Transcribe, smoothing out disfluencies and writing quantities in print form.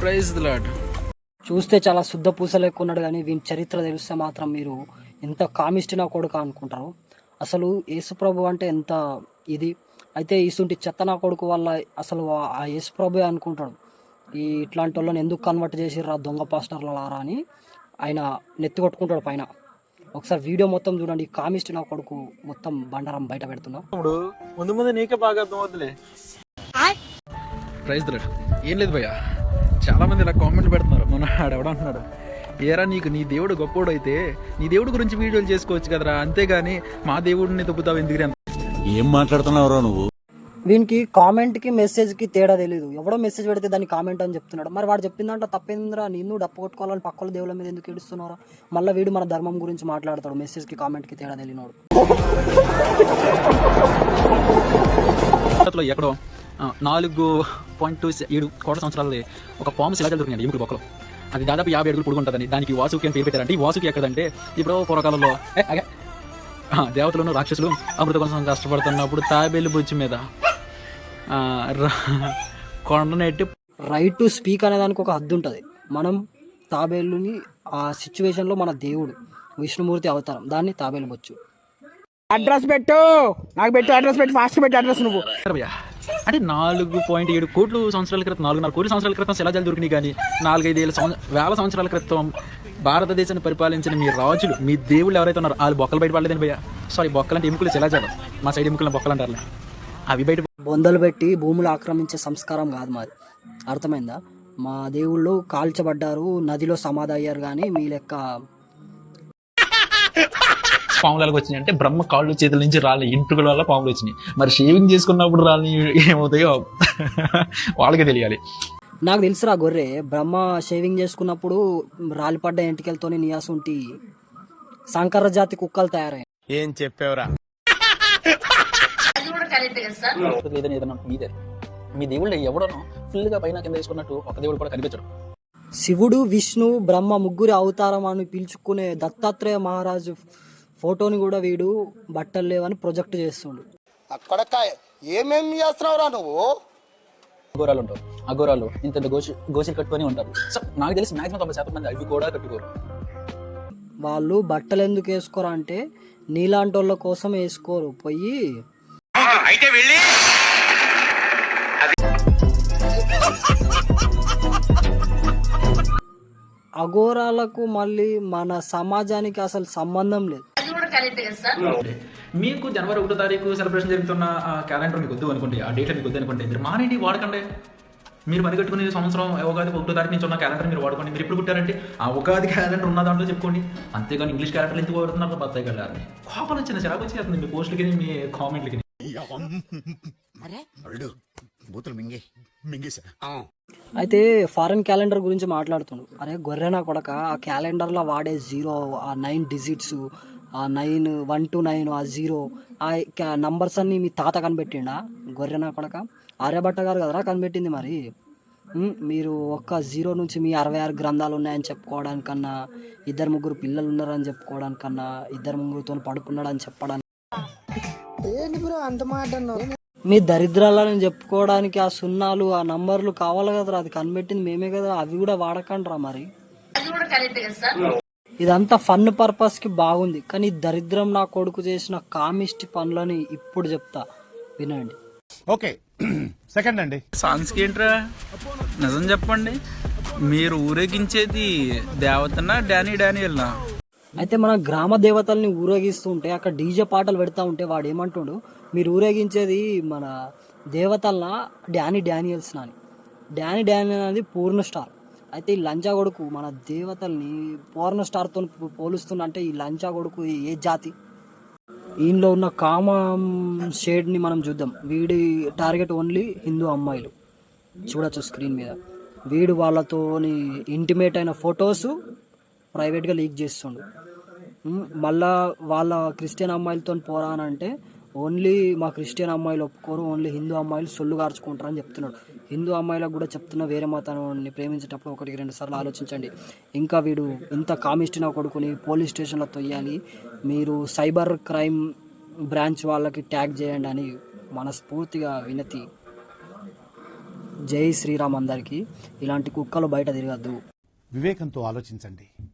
Praise the lord. చూస్తే చాలా శుద్ధ పూసలు ఎక్కువ ఉన్నాడు, కానీ వీని చరిత్ర తెలిస్తే మాత్రం మీరు ఎంత కామిష్టి నా కొడుక అనుకుంటారు. అసలు యేసుప్రభు అంటే ఎంత ఇది. అయితే ఇసుంటి చెత్త నా కొడుకు వల్ల అసలు ఆ యేసుప్రభు అనుకుంటాడు ఈ ఇట్లాంటి వాళ్ళని ఎందుకు కన్వర్ట్ చేసిర్రా దొంగ పాస్టర్లారా అని ఆయన నెత్తి కొట్టుకుంటాడు పైన. ఒకసారి వీడియో మొత్తం చూడండి. కామిష్టి నా కొడుకు మొత్తం బండారం బయట పెడుతున్నా. ముందు ముందు నీకే బాగా అర్థం అవుతులే. Praise the lord. ఏం లేదు భయ్యా, చాలా మంది ఇలా కామెంట్లు పెడుతున్నారు. మొన్న ఆడెవడ అంటున్నాడు, ఏరా నీకు నీ దేవుడు గొప్పోడు అయితే నీ దేవుడి గురించి వీడియోలు చేసుకోవచ్చు కదరా, అంతేగాని మా దేవుడిని తప్పుతావు ఎందుకు? ఏం మాట్లాడుతున్నావురా నువ్వు? వీనికి కామెంట్కి మెసేజ్కి తేడా తెలీదు. ఎవడో మెసేజ్ పెడితే దాన్ని కామెంట్ అని చెప్తున్నాడు. మరి వాడు చెప్పిందంట తప్పేందిరా, నిన్ను డప్పు కొట్టుకోవాలని పక్కల దేవుళ్ళ మీద ఎందుకు ఏడుస్తున్నారా? మళ్ళీ వీడు మన ధర్మం గురించి మాట్లాడతాడు. మెసేజ్కి కామెంట్కి తేడా తెలియనోడు. ఎక్కడో 4.27 కోట్ల సంవత్సరాలు ఒక పాము శిలాజాలు దొరికినాయి ఎముకల బొక్కలో. అది దాదాపు 50 అడుగులు పొడుగుంటుందని దానికి వాసుకి అని పేరు పెట్టారంటే ఈ వాసుకి ఎక్కడంటే ఇప్పుడు పూర్వకాలంలో దేవతలను రాక్షసులు అమృత కోసం కష్టపడుతున్నప్పుడు తాబేలు బొచ్చు మీద కొండనెట్టి రైట్ టు స్పీక్ అనే దానికి ఒక హద్దు ఉంటుంది. మనం తాబేలుని ఆ సిచ్యువేషన్లో మన దేవుడు విష్ణుమూర్తి అవతారం, దాన్ని తాబేలు బొచ్చు. అడ్రస్ పెట్టు, నాకు పెట్టు అడ్రస్, పెట్టు ఫాస్ట్ పెట్టు అడ్రస్. నువ్వు అంటే 4.7 కోట్ల సంవత్సరాల క్రితం 4.5 కోట్ల సంవత్సరాల క్రితం శిలాజాలు దొరికినాయి. కానీ 4-5 వేల సంవత్సరాల క్రితం భారతదేశాన్ని పరిపాలించిన మీ రాజులు, మీ దేవుళ్ళు ఎవరైతే ఉన్నారో వాళ్ళు బొక్కలు బయట పడలేదని భయ్యా. సారీ, బొక్కలు అంటే ఎముకలు, శిలాజాలు. మా సైడ్ ఎముకలు బొక్కలు అంటారులే, అవి బయట బొందలు పెట్టి భూములు ఆక్రమించే సంస్కారం కాదు మాది, అర్థమైందా? మా దేవుళ్ళు కాల్చబడ్డారు, నదిలో సమాధి అయ్యారు, కానీ మీ లెక్క పాములకు వచ్చినాయి అంటే బ్రహ్మ కాళ్ళు చేతుల నుంచి రాలి ఇంటుకల వల్ల పాములు వచ్చినాయి. మరి షేవింగ్ చేసుకున్నప్పుడు రాలి ఏమవుతాయో వాళ్ళకే తెలియాలి. నాకు తెలుసురా గొర్రె, బ్రహ్మ షేవింగ్ చేసుకున్నప్పుడు రాలిపడ్డ ఎంటికలతోనే నియాసుంటి సంకర జాతి కుక్కలు తయారయ్యాయి. ఏం చెప్పావురా? మీదే మీ దేవుళ్ళు ఎవడనో ఫుల్గా పైన కింద వేసుకున్నట్టు ఒక దేవుడు కూడా కనిపించడు. శివుడు, విష్ణు, బ్రహ్మ ముగ్గురి అవతారం అని పిలుచుకునే దత్తాత్రేయ మహారాజు ఫోటోని కూడా వీడు బట్టలు లేవని ప్రొజెక్ట్ చేస్తుండు. అక్కడ ఏమేమి చేస్తున్నావురా నువ్వు? అఘోరాలు ఉంటారు, అఘోరాలు ఇంత గోషిలు కట్టుకొని ఉంటారు. సో నాకు తెలిసి మాక్సిమం 90% మంది అవి కూడా కట్టుకోరు. వాళ్ళు బట్టలు ఎందుకు వేసుకోరు అంటే నీలాంటి వాళ్ళ కోసం వేసుకోరు. పోయి అఘోరాలకు మళ్ళీ మన సమాజానికి అసలు సంబంధం లేదు. మీకు జనవరి 1వ తారీఖు సెలబ్రేషన్ జరుగుతున్న క్యాలెండర్ మీకు వద్దు అనుకోండి, ఆ డేట్ మీకు వద్దు అనుకోండి, మీరు మానేంటి వాడకండి. మీరు పని కట్టుకునే సంవత్సరం ఉగాది 1వ తారీఖు నుంచి ఉన్న క్యాలెండర్ మీరు వాడుకోండి. మీరు ఎప్పుడు పుట్టారంటే ఆ ఉగాది క్యాలెండర్ ఉన్న దాంట్లో చెప్పుకోండి. అంతేగాని ఇంగ్లీష్ క్యాలెండర్ ఎందుకు వాడుతున్నారు? బత్తాయి కలర్ని కోపం వచ్చింది, చిరాకు వచ్చేస్తుంది మీ పోస్టులకి, మీ కామెంట్లకి. అయితే ఫారెన్ క్యాలెండర్ గురించి మాట్లాడుతుండు. అరే గొర్రెనా కొడక, ఆ క్యాలెండర్లో వాడే 0, ఆ 9 డిజిట్స్, ఆ 9 1 to 9, ఆ 0, ఆ నంబర్స్ అన్ని మీ తాత కనిపెట్టిండా? గొర్రెనా కొడక, ఆర్యభట్ట గారు కదరా కనిపెట్టింది. మరి మీరు ఒక్క 0 నుంచి మీ 66 గ్రంథాలు ఉన్నాయని చెప్పుకోవడానికన్నా, 2-3 పిల్లలు ఉన్నారని చెప్పుకోవడానికన్నా, 2-3తో పడుకున్నాడని చెప్పడానికి, మీ దరిద్రాలని చెప్పుకోవడానికి ఆ సున్నాలు, ఆ నంబర్లు కావాలి కదరా. అది కనిపెట్టింది మేమే కదా, అవి కూడా వాడకండ్రా. మరి ఇదంతా ఫన్ పర్పస్ కి బాగుంది, కానీ దరిద్రం నా కొడుకు చేసిన కామిష్టి పనులని ఇప్పుడు చెప్తా, వినండి. ఓకే, సెకండ్ అండి. సాంగ్స్ ఏంట్రా, నిజం చెప్పండి, మీరు ఊరేగించేది దేవతనా డానియల్నా? అయితే మన గ్రామ దేవతల్ని ఊరేగిస్తుంటే అక్కడ డీజే పాటలు పెడతా ఉంటే వాడు ఏమంటుండు, మీరు ఊరేగించేది మన దేవతలనా డానియల్స్ అని. డానియల్ అనేది పూర్ణ స్టార్. అయితే ఈ లంచా కొడుకు మన దేవతల్ని పూర్ణ స్టార్తో పోలుస్తున్నా అంటే ఈ లంచా కొడుకు ఏ జాతి? ఈయనలో ఉన్న కామం షేడ్ని మనం చూద్దాం. వీడి టార్గెట్ ఓన్లీ హిందూ అమ్మాయిలు. చూడొచ్చు స్క్రీన్ మీద. వీడు వాళ్ళతోని ఇంటిమేట్ అయిన ఫొటోస్ ప్రైవేట్గా లీక్ చేస్తుండు. మళ్ళా వాళ్ళ క్రిస్టియన్ అమ్మాయిలతో పోరా అని అంటే ఓన్లీ మా క్రిస్టియన్ అమ్మాయిలు ఒప్పుకోరు, ఓన్లీ హిందూ అమ్మాయిలు సొల్లు కార్చుకుంటారు అని చెప్తున్నాడు. హిందూ అమ్మాయిలకు కూడా చెప్తున్నా, వేరే మతాన్ని ప్రేమించేటప్పుడు 1-2 సార్లు ఆలోచించండి. ఇంకా వీడు ఇంత కామిస్టినా కొడుకుని పోలీస్ స్టేషన్లో తొయ్యాలి, మీరు సైబర్ క్రైమ్ బ్రాంచ్ వాళ్ళకి ట్యాగ్ చేయండి అని మనస్ఫూర్తిగా వినతి. జై శ్రీరామ్ అందరికీ. ఇలాంటి కుక్కలు బయట తిరగద్దు. వివేకంతో ఆలోచించండి.